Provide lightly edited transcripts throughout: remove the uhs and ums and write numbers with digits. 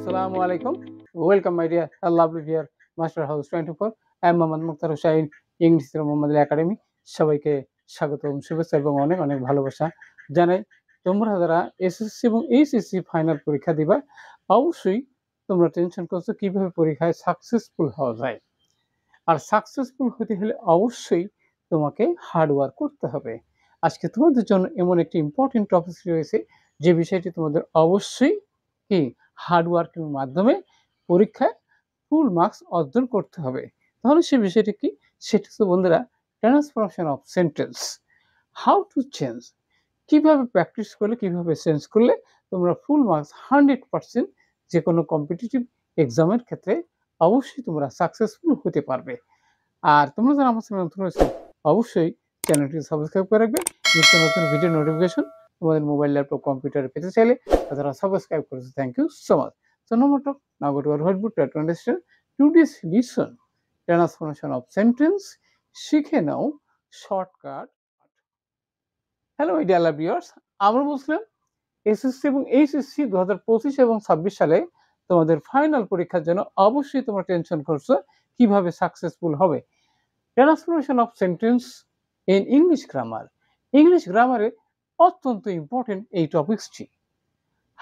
Assalamu alaikum. Welcome, my dear, lovely dear Master House 24. I am Mohammad Mukhtar Hussain, English Mohammad Academy. সবাইকে স্বাগতম, শুভেচ্ছা এবং অনেক অনেক ভালোবাসা জানাই। তোমরা যারা এসএসসি এবং এইচএসসি ফাইনাল পরীক্ষা দিবা, অবশ্যই তোমরা টেনশন করছো কিভাবে পরীক্ষায় সাকসেসফুল হওয়া যায়। আর সাকসেসফুল হতে হলে অবশ্যই তোমাকে হার্ড ওয়ার্ক করতে হবে। আজকে তোমাদের জন্য এমন একটি ইম্পর্টেন্ট টপিক রয়েছে যে বিষয়টি তোমাদের অবশ্যই কি হার্ড ওয়ার্কের মাধ্যমে পরীক্ষায় ফুল মার্কস অর্জন করতে হবে। তাহলে সেই বিষয়টি কি? সেটা তো বন্ধুরা transformation of sentence. How to change, কিভাবে প্র্যাকটিস করলে, কিভাবে চেঞ্জ করলে তোমরা ফুল মার্কস 100% যে কোনো কম্পিটিটিভ এক্সামের ক্ষেত্রে অবশ্যই তোমরা সাকসেসফুল হতে পারবে। আর তোমরা যারা আমার চ্যানেলে নতুন রয়েছে অবশ্যই চ্যানেলটি সাবস্ক্রাইব করে রাখবে। নিত্য নতুন ভিডিও নোটিফিকেশন তোমাদের মোবাইল, ল্যাপটপ, কম্পিউটারে পেতে চাইলে তারা সাবস্ক্রাইব করেছে। Thank you so much. So no more talk. Now go to our whiteboard to understand today's lesson. Transformation of sentence. শিখে নাও shortcut. Hello my dear viewers, আমরা বলছিলাম এসএসসি এবং এইচএসসি 2025 এবং 26 সালে তোমাদের ফাইনাল পরীক্ষার জন্য অবশ্যই তোমরা টেনশন করছো কিভাবে সাকসেসফুল হবে। Transformation of sentence in English grammar. English গ্রামারে অত্যন্ত ইম্পর্টেন্ট এই টপিকসটি।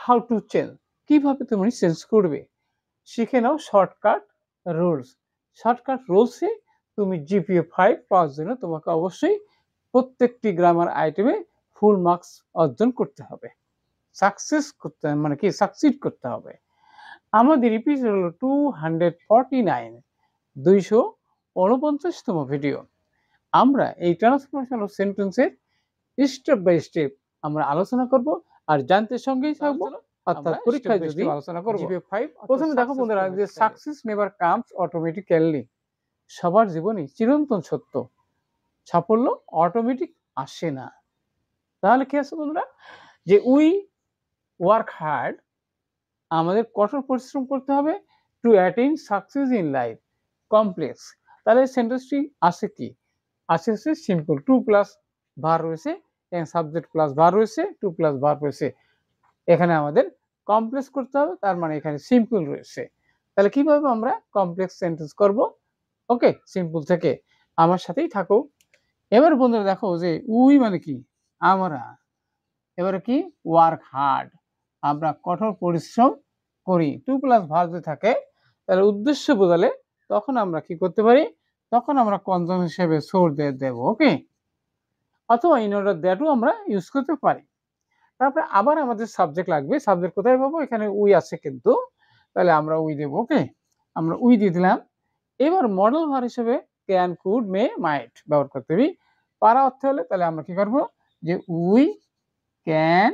হাউ টু চেঞ্জ, কিভাবে তুমি চেঞ্জ করবে। শিখে নাও শর্টকাট রুলস। শর্টকাট রুলসে তুমি জিপিএ 5 পাওয়ার জন্য তোমাকে অবশ্যই প্রত্যেকটি গ্রামার আইটেমে ফুল মার্কস অর্জন করতে হবে, সাকসেস করতে মানে কি সাকসিড করতে হবে। আমাদের এপিসোড হলো 249, 249তম ভিডিও। আমরা এই ট্রান্সফরমেশন অফ সেন্টেন্সের স্টেপ বাই স্টেপ আমরা আলোচনা করব আর জানতে সঙ্গেই থাকবো, অর্থাৎ পরীক্ষায় যদি আলোচনা করব। প্রথমে দেখো বন্ধুরা যে সাকসেস নেভার কামস অটোমেটিক্যালি। সবার জীবনে চিরন্তন সত্য, সাফল্য অটোমেটিক আসে না। তাহলে কি আছে বন্ধুরা, যে উই ওয়ার্ক হার্ড, আমাদের কঠোর পরিশ্রম করতে হবে to attain success in life complex. তাহলে সেন্টেন্সটি আছে কি? আছে সিম্পল, 2 প্লাস ভার রয়েছে, সাবজেক্ট প্লাস ভার রয়েছে, 2 প্লাস ভার রয়েছে। এখানে আমাদের কমপ্লেক্স করতে হবে, তার মানে এখানে সিম্পল রয়েছে। তাহলে কিভাবে আমরা কমপ্লেক্স সেন্টেন্স করব? ওকে, সিম্পল থেকে আমার সাথেই থাকো। এবার বন্ধুরা দেখো যে উই মানে কি আমরা, এবারে কি ওয়ার্ক হার্ড, আমরা কঠোর পরিশ্রম করি। 2 প্লাস ভার যদি থাকে তাহলে উদ্দেশ্য বোঝালে তখন আমরা কি করতে পারি, তখন আমরা কনজাম হিসেবে সোর দিয়ে দেব। ওকে, অথবা ইন অর্ডার দ্যাটও আমরা ইউজ করতে পারি। তারপরে আবার আমাদের সাবজেক্ট লাগবে। সাবজেক্ট কোথায় পাবো? এখানে উই আছে কিন্তু, তাহলে আমরা উই দেব। ওকে, আমরা উই দিয়ে দিলাম। এবার মডেল ভার হিসেবে ক্যান, কুড, মে, মাইট ব্যবহার করতে হবে। পারা অর্থ হলে তাহলে আমরা কি করব, যে we can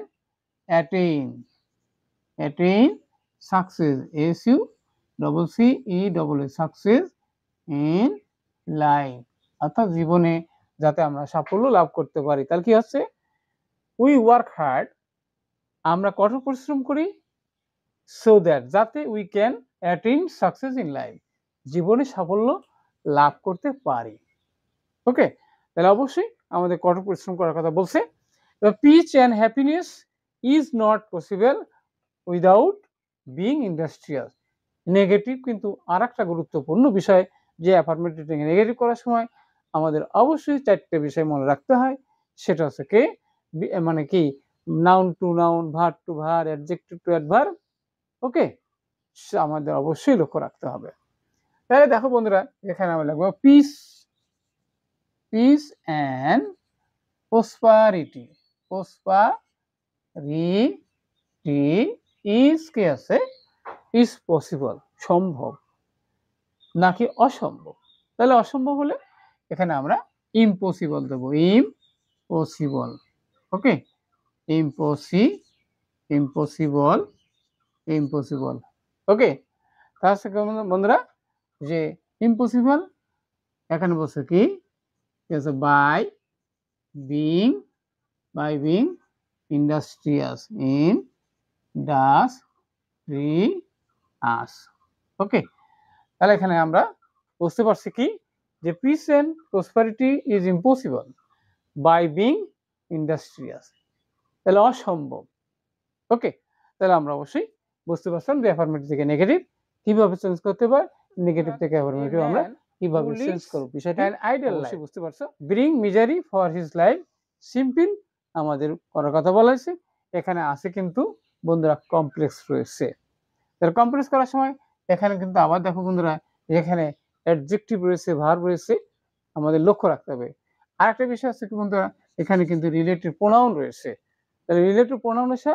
attain, attain success, SUCCE success in life, অর্থাৎ জীবনে যাতে আমরা সাফল্য লাভ করতে পারি। তাহলে কি হচ্ছে, উই ওয়ার্ক হার্ড, আমরা কঠোর পরিশ্রম করি, সো দ্যাট, যাতে we can attain success in life, জীবনে সাফল্য লাভ করতে পারি। ওকে, তাহলে অবশ্যই আমাদের কঠোর পরিশ্রম করার কথা বলছে। Piece and happiness is not possible without being industrious. Negative কিন্তু আর একটা গুরুত্বপূর্ণ বিষয়, যে অ্যাফার্মেটিভ নেগেটিভ করার সময় আমাদের অবশ্যই 4টে বিষয় মনে রাখতে হয়। সেটা হচ্ছে কি, মানে কি noun to noun, verb to verb, adjective to adverb. Okay, আমাদের অবশ্যই লক্ষ্য রাখতে হবে। তাহলে দেখো বন্ধুরা, এখানে আমরা লিখবো piece, piece and prosperity. Prosperity is কি আছে, ইজ পসিবল, সম্ভব নাকি অসম্ভব। তাহলে অসম্ভব হলে এখানে আমরা ইম্পসিবল দেবো, ইম্পসিবল। ওকে, ইম্পসিবল। ওকে, তার সাথে বন্ধুরা যে ইম্পসিবল এখানে বলছে কি, by being industrious, industrious. Okay, তাহলে এখানে আমরা বুঝতে পারছি কি, যে peace and prosperity is impossible by being industrious, তাহলে অসম্ভব। ওকে, তাহলে আমরা অবশ্যই বুঝতে পারছেন যে অ্যাফার্মেটিভ থেকে নেগেটিভ কিভাবে চেঞ্জ করতে পারে, নেগেটিভ থেকে অ্যাফার্মেটিভ আমরা কিভাবে চেঞ্জ করব বিষয়টা অবশ্যই বুঝতে পারছো। Bring misery for his life, simple আমাদের করার কথা বলা হয়েছে। এখানে আছে কিন্তু বন্ধুরা কমপ্লেক্স রয়েছে। তাহলে কমপ্লেক্স করার সময় এখানে কিন্তু আবার দেখো বন্ধুরা, এখানে অ্যাডজেক্টিভ রয়েছে, ভার্ব রয়েছে, আমাদের লক্ষ্য রাখতে হবে। আরেকটা বিষয় আছে কি বন্ধুরা, এখানে কিন্তু রিলেটিভ প্রোনাউন রয়েছে। তাহলে রিলেটিভ প্রোনাউন এসে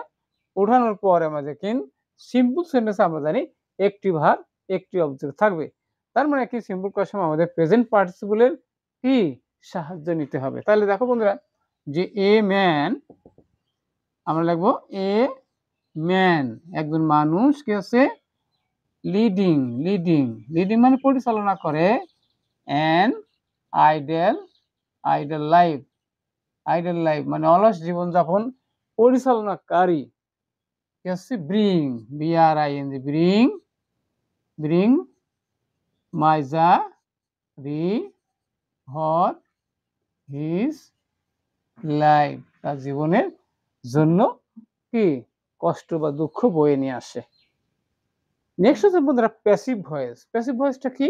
ওঠানোর পর আমাদের কিন্তু সিম্পল সেন্টেন্সে আমরা জানি একটি ভার্ব একটি অবজেক্ট থাকবে। তার মানে কি সিম্পল করার সময় আমাদের প্রেজেন্ট পার্টিসিপলের কি সাহায্য নিতে হবে। তাহলে দেখো বন্ধুরা যে এ ম্যান, আমরা লিখবো এ ম্যান, একজন মানুষ কি আছে, লিডিং লিডিং লিডিং মানে পরিচালনা করে, an idol idol life, idol life মানে অলস জীবনযাপন পরিচালনাকারী কি হচ্ছে, ব্রিং BRING ব্রিং ব্রিং মাইজারি হর হিজ লাইফ, তার জীবনের জন্য কি কষ্ট বা দুঃখ বয়ে নিয়ে আসে। নেক্সট হচ্ছে বন্ধুরা প্যাসিভ ভয়েস। প্যাসিভ ভয়েসটা কি,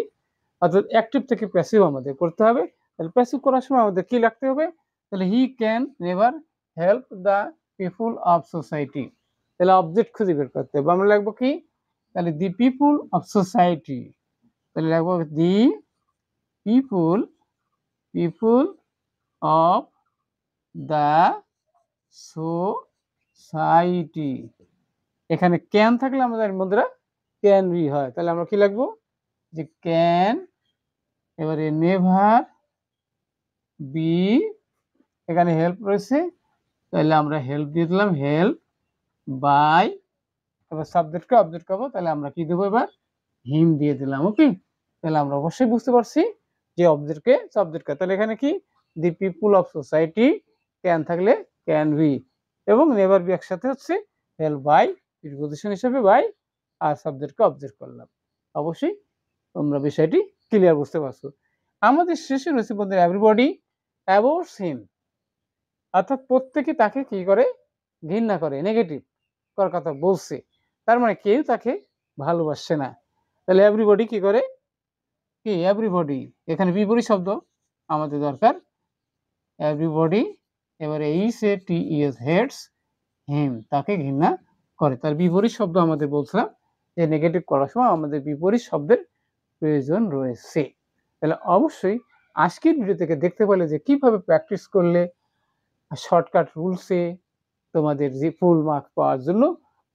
অর্থাৎ অ্যাক্টিভ থেকে প্যাসিভ আমাদের করতে হবে। তাহলে প্যাসিভ করার সময় আমাদের কি লাগতে হবে, তাহলে he can never help the people of society, তাহলে অবজেক্ট খুঁজে বের করতে হবে। আমরা লিখবো কি, তাহলে দি পিপুল অফ সোসাইটি, তাহলে লিখবো দি পিপুল পিপুল অফ দ্য সোসাইটি। এখানে ক্যান থাকলে আমাদের বন্ধুরা ক্যান বি হয়, তাহলে আমরা কি লিখবো যে ক্যান, এবারে নেভার বি, এখানে হেল্প রয়েছে তাহলে আমরা হেল্প দিয়ে দিলাম, হেল্প বাই, এবার সাবজেক্টকে অবজেক্ট করবো, তাহলে আমরা কি দেবো এবার হিম দিয়ে দিলাম। ওকে, তাহলে আমরা অবশ্যই বুঝতে পারছি যে অবজেক্টকে সাবজেক্ট, তাহলে এখানে কি দি পিপুল অফ সোসাইটি, ক্যান থাকলে ক্যান বি, এবং নেভার বি একসাথে হচ্ছে হেল্প বাই প্রিপজিশন হিসেবে বাই, আর সাবজেক্টকে অবজেক্ট করলাম। অবশ্যই তোমরা বিষয়টি ক্লিয়ার বুঝতে পারছো। আমাদের শেষে রয়েছে বন্ধু এভরিবডি অ্যাবোর্স হিম, অর্থাৎ প্রত্যেকে তাকে কি করে, ঘৃণা করে, নেগেটিভ করার কথা বলছে, তার মানে কেউ তাকে ভালোবাসছে না। তাহলে এভরিবডি কি করে, কি এভরিবডি, এখানে বিপরীত শব্দ আমাদের দরকার, এভরিবডি, এবারে EATS হেটস হিম, তাকে ঘৃণা করে। তার বিপরীত শব্দ আমাদের বলছিলাম যে নেগেটিভ করার সময় আমাদের বিপরীত শব্দের প্রয়োজন রয়েছে। তাহলে অবশ্যই আজকের ভিডিও থেকে দেখতে পেলে যে কিভাবে প্র্যাকটিস করলে শর্টকাট রুলসে তোমাদের যে ফুল মার্ক পাওয়ার জন্য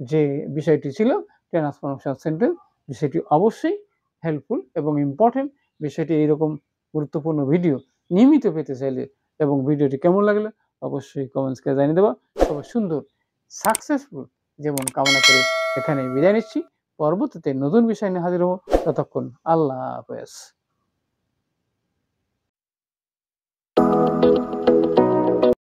যে বিষয়টি ছিল ট্রান্সফরমেশন সেন্টেন্স, বিষয়টি অবশ্যই হেল্পফুল এবং ইম্পর্টেন্ট। বিষয়টি এইরকম গুরুত্বপূর্ণ ভিডিও নিয়মিত পেতে চাইলে এবং ভিডিওটি কেমন লাগলো অবশ্যই কমেন্টসকে জানিয়ে দেওয়া। সবাই সুন্দর সাকসেসফুল যেমন কামনা করে এখানে বিদায় নিচ্ছি। পরবর্তীতে নতুন বিষয় নিয়ে হাজির হব। ততক্ষণ আল্লাহ হাফেজ।